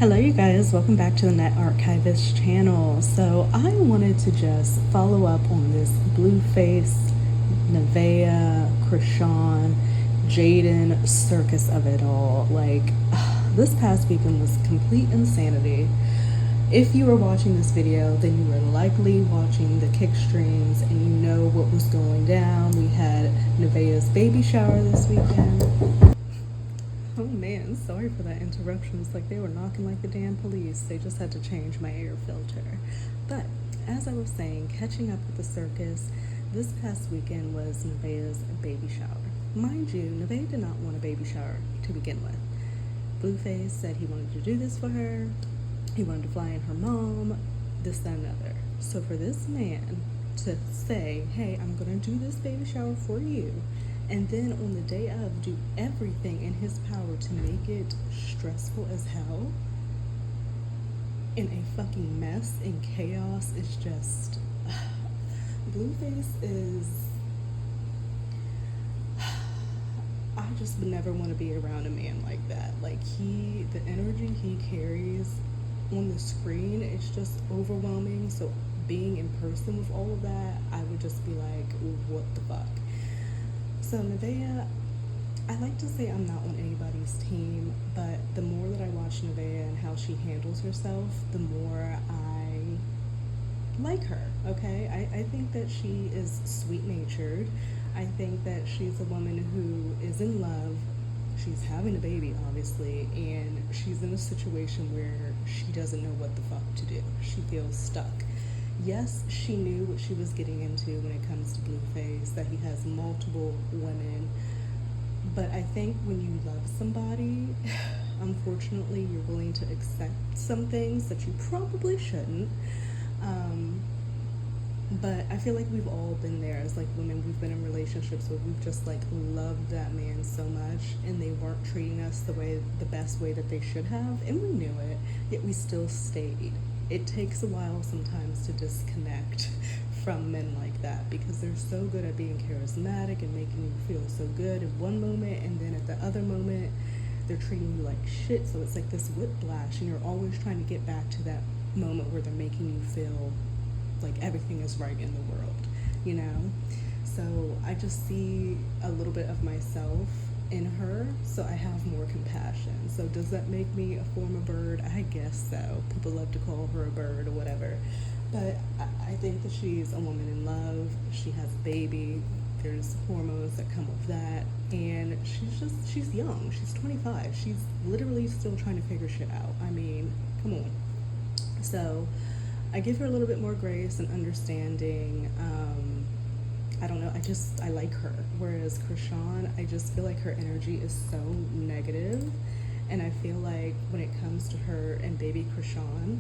Hello, you guys. Welcome back to the Net Archivist channel. So, I wanted to just follow up on this Blueface, Neveah, Chrisean, Jaden circus of it all. This past weekend was complete insanity. If you were watching this video, then you were likely watching the kick streams and you know what was going down. We had Neveah's baby shower this weekend. Oh man, sorry for that interruption. It's like they were knocking like the damn police. They just had to change my air filter. But as I was saying, catching up with the circus, this past weekend was Neveah's baby shower. Mind you, Neveah did not want a baby shower to begin with. Blueface said he wanted to do this for her. He wanted to fly in her mom, this, that, and other. So for this man to say, hey, I'm gonna do this baby shower for you, and then on the day of do everything in his power to make it stressful as hell in a fucking mess and chaos is just Blueface is I just would never want to be around a man like that. The energy he carries on the screen, it's just overwhelming. So being in person with all of that, I would just be like, what the fuck? So Neveah, I like to say I'm not on anybody's team, but the more that I watch Neveah and how she handles herself, the more I like her, okay? I think that she is sweet-natured. I think that she's a woman who is in love. She's having a baby, obviously, and she's in a situation where she doesn't know what the fuck to do. She feels stuck. Yes, she knew what she was getting into when it comes to Blueface, that he has multiple women. But I think when you love somebody, unfortunately, you're willing to accept some things that you probably shouldn't. But I feel like we've all been there as women. We've been in relationships where we've just loved that man so much, and they weren't treating us the best way that they should have, and we knew it, yet we still stayed. It takes a while sometimes to disconnect from men like that because they're so good at being charismatic and making you feel so good in one moment, and then at the other moment they're treating you like shit. So it's like this whiplash, and you're always trying to get back to that moment where they're making you feel like everything is right in the world, you know? So I just see a little bit of myself in her, so I have more compassion. So does that make me a former bird? I guess so. People love to call her a bird or whatever. But I think that she's a woman in love. She has a baby. There's hormones that come with that. And she's young. She's 25. She's literally still trying to figure shit out. I mean, come on. So I give her a little bit more grace and understanding. I don't know, I like her. Whereas Chrisean, I just feel like her energy is so negative. And I feel like when it comes to her and baby Chrisean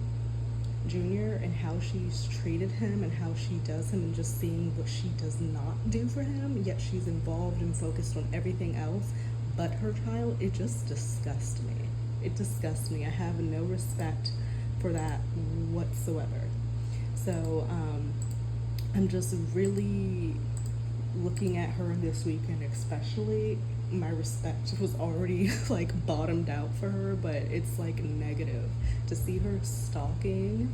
Jr. and how she's treated him and how she does him and just seeing what she does not do for him, yet she's involved and focused on everything else but her child, it just disgusts me. It disgusts me. I have no respect for that whatsoever. So I'm just really looking at her this weekend, especially. My respect was already bottomed out for her, but it's negative to see her stalking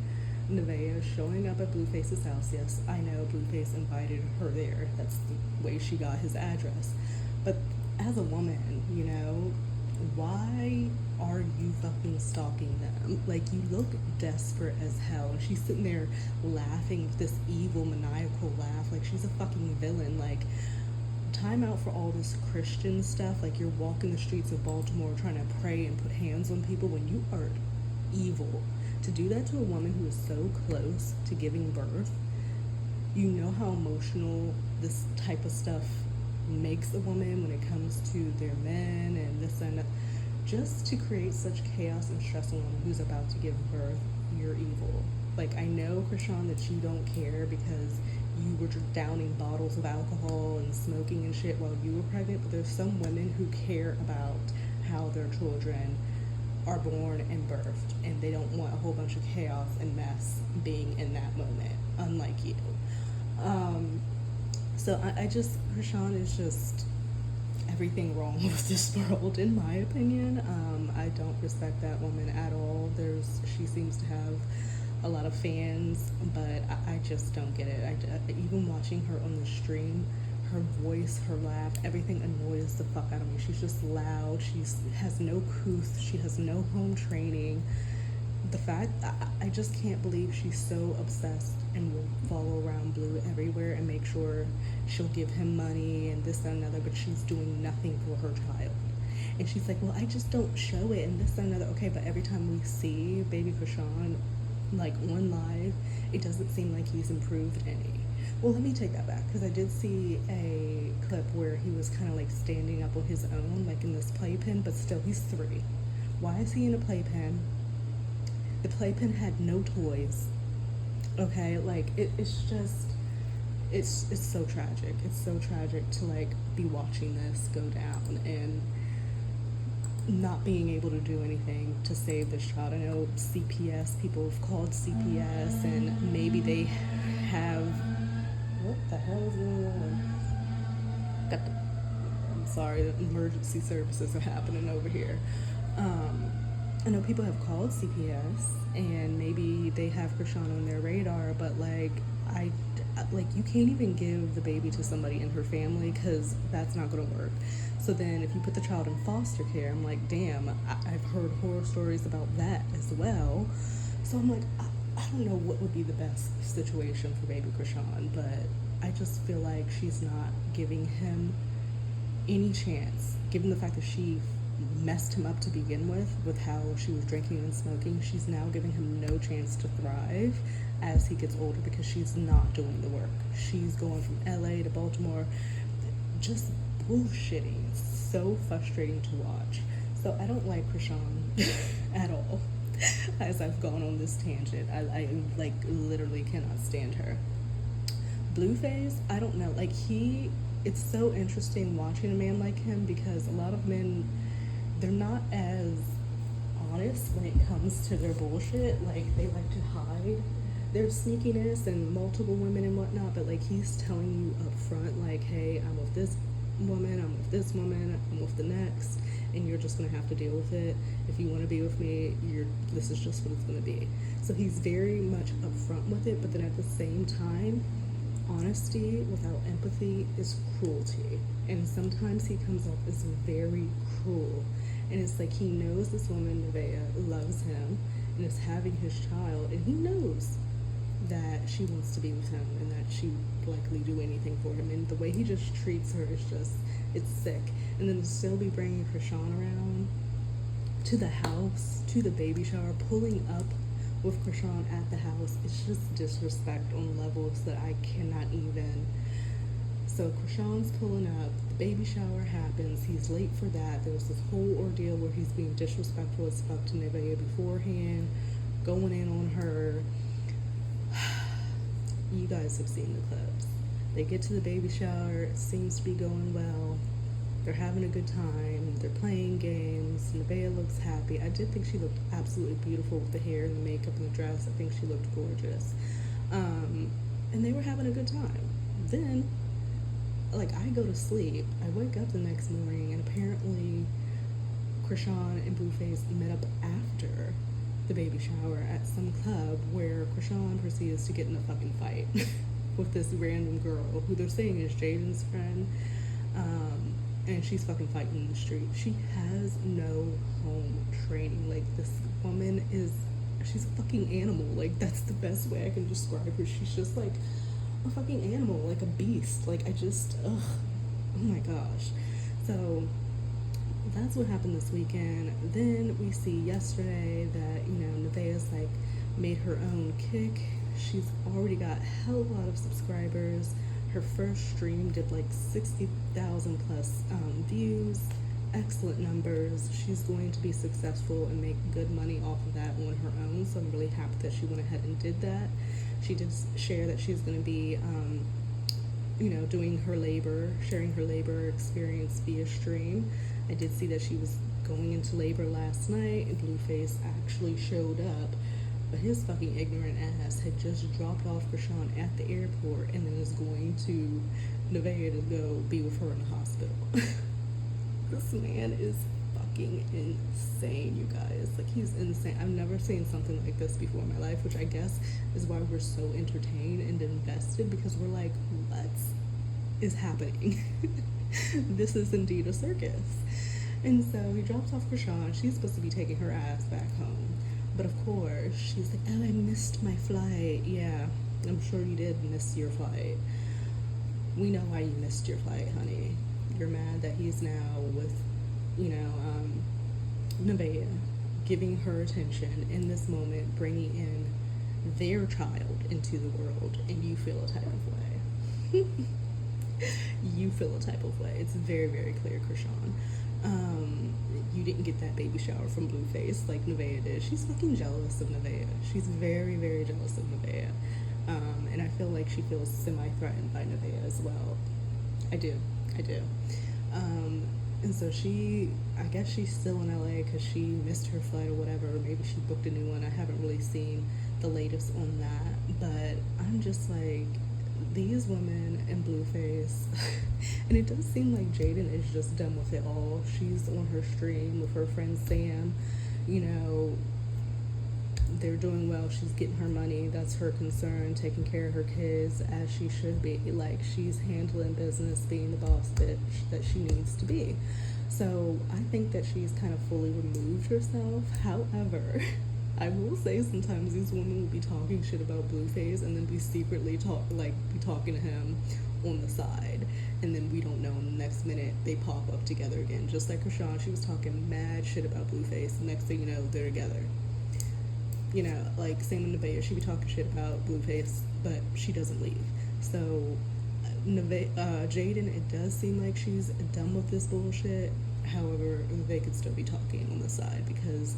Neveah, showing up at Blueface's house. Yes, I know Blueface invited her there. That's the way she got his address. But as a woman, you know, why are you fucking stalking them? You look desperate as hell. And she's sitting there laughing with this evil, maniacal laugh like she's a fucking villain. Time out for all this Christian stuff. You're walking the streets of Baltimore trying to pray and put hands on people when you are evil. To do that to a woman who is so close to giving birth, you know how emotional this type of stuff makes a woman when it comes to their men and this and that. Just to create such chaos and stress on a woman who's about to give birth, you're evil. I know, Chrisean, that you don't care because you were downing bottles of alcohol and smoking and shit while you were pregnant, but there's some women who care about how their children are born and birthed, and they don't want a whole bunch of chaos and mess being in that moment, unlike you. So I just, Chrisean is just everything wrong with this world, in my opinion. I don't respect that woman at all. seems to have a lot of fans, but I just don't get it. Even watching her on the stream, her voice, her laugh, everything annoys the fuck out of me. She's just loud. She has no couth. She has no home training. The fact, I just can't believe she's so obsessed and will follow around Blue everywhere and make sure she'll give him money and this, that, and another, but she's doing nothing for her child. And she's like, well, I just don't show it and this, that, and another. Okay, but every time we see baby Chrisean, like on live, it doesn't seem like he's improved any. Well, let me take that back, because I did see a clip where he was kind of like standing up on his own, like in this playpen, but still, he's 3. Why is he in a playpen? The playpen had no toys. Okay, like it's just, it's so tragic. It's so tragic to like be watching this go down and not being able to do anything to save this child. I know CPS, people have called CPS, and maybe they have, what the hell is going on? I'm sorry, the emergency services are happening over here. I know people have called CPS, and maybe they have Chrisean on their radar, but like, you can't even give the baby to somebody in her family, because that's not going to work. So then if you put the child in foster care, I'm like, damn, I've heard horror stories about that as well. So I'm like, I don't know what would be the best situation for baby Chrisean, but I just feel like she's not giving him any chance, given the fact that she messed him up to begin with how she was drinking and smoking. She's now giving him no chance to thrive as he gets older, because she's not doing the work. She's going from LA to Baltimore, just bullshitting. It's so frustrating to watch. So I don't like Chrisean at all. As I've gone on this tangent, I like literally cannot stand her. Blueface, I don't know, like it's so interesting watching a man like him, because a lot of men, they're not as honest when it comes to their bullshit. Like, they like to hide their sneakiness and multiple women and whatnot, but like, he's telling you up front, like, hey, I'm with this woman, I'm with this woman, I'm with the next, and you're just gonna have to deal with it. If you want to be with me, this is just what it's gonna be. So he's very much upfront with it, but then at the same time, honesty without empathy is cruelty, and sometimes he comes off as very cruel. And it's like, he knows this woman, Neveah, loves him and is having his child, and he knows that she wants to be with him and that she would likely do anything for him, and the way he just treats her is just, it's sick. And then to still be bringing Chrisean around to the house, to the baby shower, pulling up with Chrisean at the house, it's just disrespect on levels that I cannot even. So Chrisean's pulling up, the baby shower happens, he's late for that. There's this whole ordeal where he's being disrespectful as fuck to Neveah beforehand, going in on her. You guys have seen the clips. They get to the baby shower, it seems to be going well. They're having a good time, they're playing games, Neveah looks happy. I did think she looked absolutely beautiful with the hair and the makeup and the dress. I think she looked gorgeous. And they were having a good time. Then, like, I go to sleep, I wake up the next morning, and apparently Chrisean and Blueface met up after the baby shower at some club, where Chrisean proceeds to get in a fucking fight with this random girl who they're saying is Jaden's friend. And she's fucking fighting in the street. She has no home training. Like, this woman she's a fucking animal. Like, that's the best way I can describe her. She's just like a fucking animal, like a beast. Like, oh my gosh. So that's what happened this weekend. Then we see yesterday that, Neveah's like made her own kick. She's already got a hell lot of subscribers. Her first stream did like 60,000 plus views, excellent numbers. She's going to be successful and make good money off of that on her own, so I'm really happy that she went ahead and did that. She did share that she's going to be, doing her labor, sharing her labor experience via stream. I did see that she was going into labor last night, and Blueface actually showed up. But his fucking ignorant ass had just dropped off Chrisean at the airport and then is going to Neveah to go be with her in the hospital. This man is fucking fucking insane, you guys. Like, he's insane. I've never seen something like this before in my life, which I guess is why we're so entertained and invested, because we're like, what is happening? This is indeed a circus. And so he drops off Chrisean. She's supposed to be taking her ass back home. But of course, she's like, oh, I missed my flight. Yeah, I'm sure you did miss your flight. We know why you missed your flight, honey. You're mad that he's now with, Neveah, giving her attention in this moment, bringing in their child into the world, and you feel a type of way. You feel a type of way. It's very, very clear, Chrisean. You didn't get that baby shower from Blueface like Neveah did. She's fucking jealous of Neveah. She's very, very jealous of Neveah. And I feel like she feels semi-threatened by Neveah as well. I do. And so I guess she's still in LA because she missed her flight or whatever. Or maybe she booked a new one. I haven't really seen the latest on that. But I'm just like, these women and Blueface, and it does seem like Jaden is just done with it all. She's on her stream with her friend Sam. They're doing well. She's getting her money. That's her concern, taking care of her kids as she should be. Like, she's handling business, being the boss bitch that she needs to be. So I think that she's kind of fully removed herself. However, I will say sometimes these women will be talking shit about Blueface and then be secretly be talking to him on the side, and then we don't know, in the next minute they pop up together again. Just like Chrisean, she was talking mad shit about Blueface. The next thing you know, they're together. Like same with Neveah, she be talking shit about Blueface, but she doesn't leave. So Jaden, it does seem like she's done with this bullshit. However, they could still be talking on the side because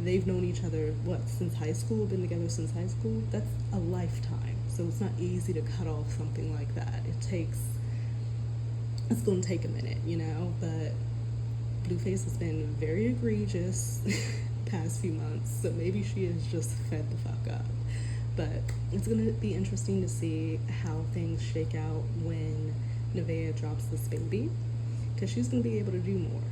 they've known each other, since high school, been together since high school? That's a lifetime. So it's not easy to cut off something like that. It's going to take a minute, but Blueface has been very egregious past few months, so maybe she is just fed the fuck up. But it's going to be interesting to see how things shake out when Neveah drops this baby, because she's going to be able to do more.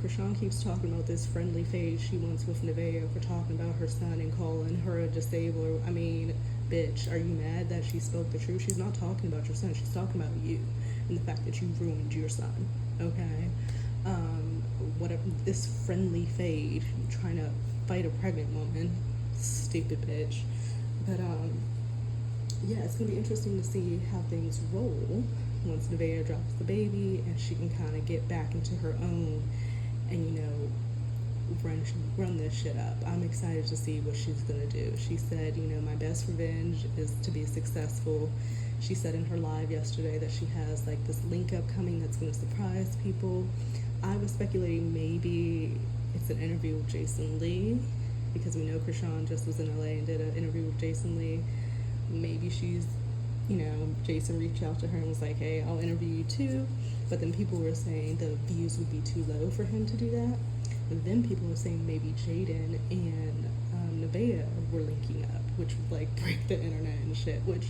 Chrisean keeps talking about this friendly phase she wants with Neveah for talking about her son and calling her a disabler. I mean, bitch, are you mad that she spoke the truth? She's not talking about your son. She's talking about you and the fact that you ruined your son, okay? Whatever, this friendly fade, trying to fight a pregnant woman, stupid bitch. But, yeah, it's going to be interesting to see how things roll once Neveah drops the baby and she can kind of get back into her own and, run this shit up. I'm excited to see what she's going to do. She said, my best revenge is to be successful. She said in her live yesterday that she has, this link up coming that's going to surprise people. I was speculating maybe it's an interview with Jason Lee, because we know Chrisean just was in LA and did an interview with Jason Lee. Maybe she's, Jason reached out to her and was like, hey, I'll interview you too. But then people were saying the views would be too low for him to do that. And then people were saying maybe Jaden and Neveah were linking up, which would break the internet and shit, which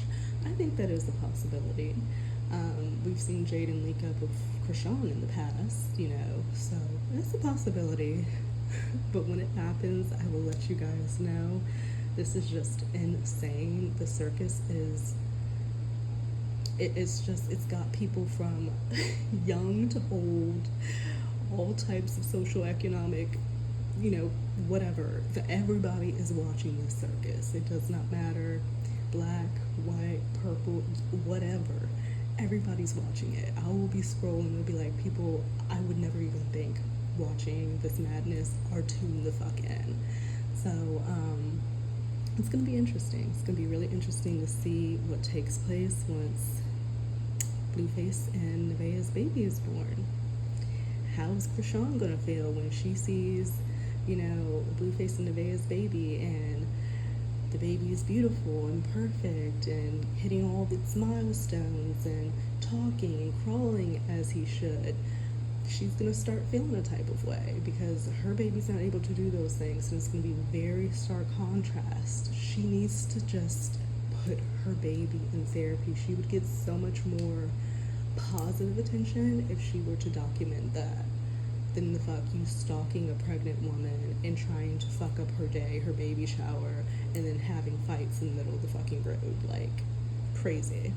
I think that is a possibility. We've seen Jaden link up with Chrisean in the past, so that's a possibility. But when it happens, I will let you guys know. This is just insane. The circus it's got people from young to old, all types of social, economic, whatever. Everybody is watching this circus. It does not matter, black, white, purple, whatever. Everybody's watching it. I will be scrolling. It'll be like people I would never even think watching this madness are tuned the fuck in. So, it's going to be interesting. It's going to be really interesting to see what takes place once Blueface and Neveah's baby is born. How's Chrisean going to feel when she sees, Blueface and Neveah's baby, and the baby is beautiful and perfect and hitting all its milestones and talking and crawling as he should? She's going to start feeling a type of way because her baby's not able to do those things, and it's going to be very stark contrast. She needs to just put her baby in therapy. She would get so much more positive attention if she were to document that. than the fuck you stalking a pregnant woman and trying to fuck up her day, her baby shower, and then having fights in the middle of the fucking road. Like, crazy.